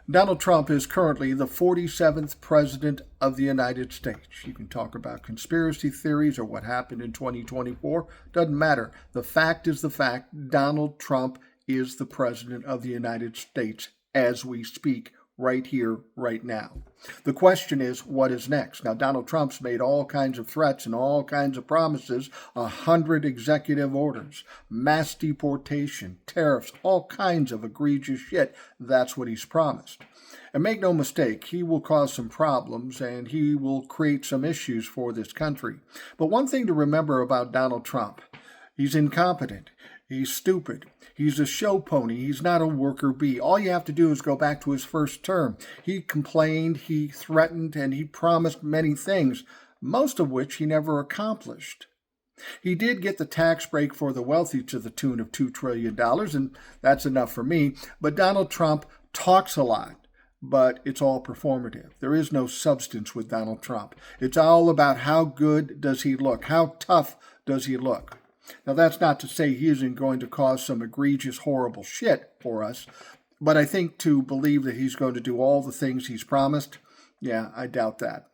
Donald Trump is currently the 47th President of the United States. You can talk about conspiracy theories or what happened in 2024. Doesn't matter. The fact is the fact. Donald Trump is the President of the United States as we speak right here, right now. The question is, what is next? Now, Donald Trump's made all kinds of threats and all kinds of promises, 100 executive orders, mass deportation, tariffs, all kinds of egregious shit. That's what he's promised. And make no mistake, he will cause some problems and he will create some issues for this country. But one thing to remember about Donald Trump, he's incompetent. He's stupid. He's a show pony. He's not a worker bee. All you have to do is go back to his first term. He complained, he threatened, and he promised many things, most of which he never accomplished. He did get the tax break for the wealthy to the tune of $2 trillion, and that's enough for me. But Donald Trump talks a lot, but it's all performative. There is no substance with Donald Trump. It's all about how good does he look? How tough does he look? Now, that's not to say he isn't going to cause some egregious, horrible shit for us, but I think to believe that he's going to do all the things he's promised, yeah, I doubt that.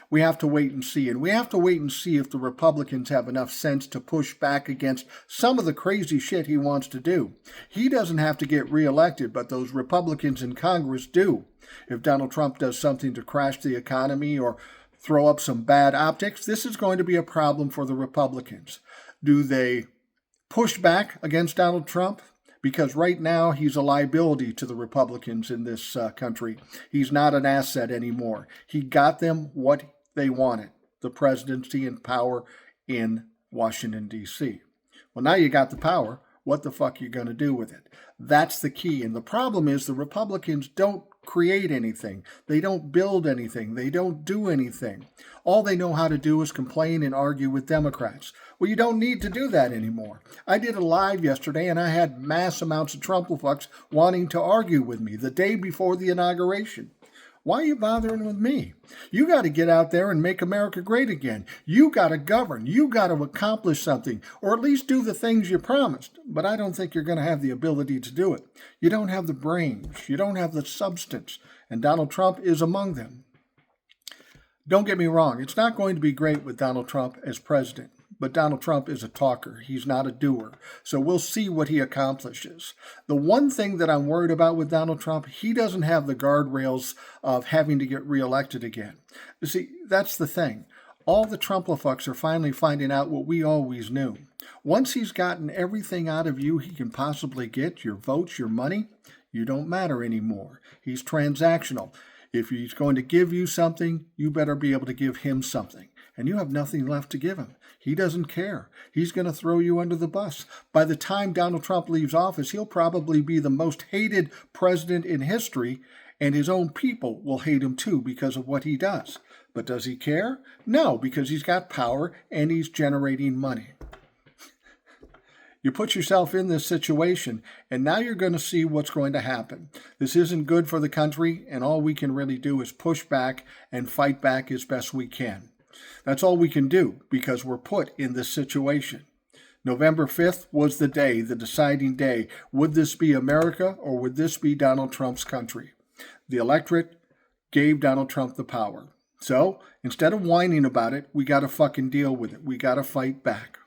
We have to wait and see, and we have to wait and see if the Republicans have enough sense to push back against some of the crazy shit he wants to do. He doesn't have to get reelected, but those Republicans in Congress do. If Donald Trump does something to crash the economy or throw up some bad optics, this is going to be a problem for the Republicans. Do they push back against Donald Trump? Because right now he's a liability to the Republicans in this country. He's not an asset anymore. He got them what they wanted, the presidency and power in Washington, D.C. Well, now you got the power. What the fuck are you going to do with it? That's the key. And the problem is the Republicans don't create anything. They don't build anything. They don't do anything. All they know how to do is complain and argue with Democrats. Well, you don't need to do that anymore. I did a live yesterday and I had mass amounts of Trump-fucks wanting to argue with me the day before the inauguration. Why are you bothering with me? You got to get out there and make America great again. You got to govern. You got to accomplish something, or at least do the things you promised. But I don't think you're going to have the ability to do it. You don't have the brains. You don't have the substance. And Donald Trump is among them. Don't get me wrong. It's not going to be great with Donald Trump as president. But Donald Trump is a talker. He's not a doer. So we'll see what he accomplishes. The one thing that I'm worried about with Donald Trump, he doesn't have the guardrails of having to get reelected again. You see, that's the thing. All the Trump-fucks are finally finding out what we always knew. Once he's gotten everything out of you he can possibly get, your votes, your money, you don't matter anymore. He's transactional. If he's going to give you something, you better be able to give him something. And you have nothing left to give him. He doesn't care. He's going to throw you under the bus. By the time Donald Trump leaves office, he'll probably be the most hated president in history, and his own people will hate him too because of what he does. But does he care? No, because he's got power and he's generating money. You put yourself in this situation, and now you're going to see what's going to happen. This isn't good for the country, and all we can really do is push back and fight back as best we can. That's all we can do because we're put in this situation. November 5th was the day, the deciding day. Would this be America or would this be Donald Trump's country? The electorate gave Donald Trump the power. So instead of whining about it, we got to fucking deal with it. We got to fight back.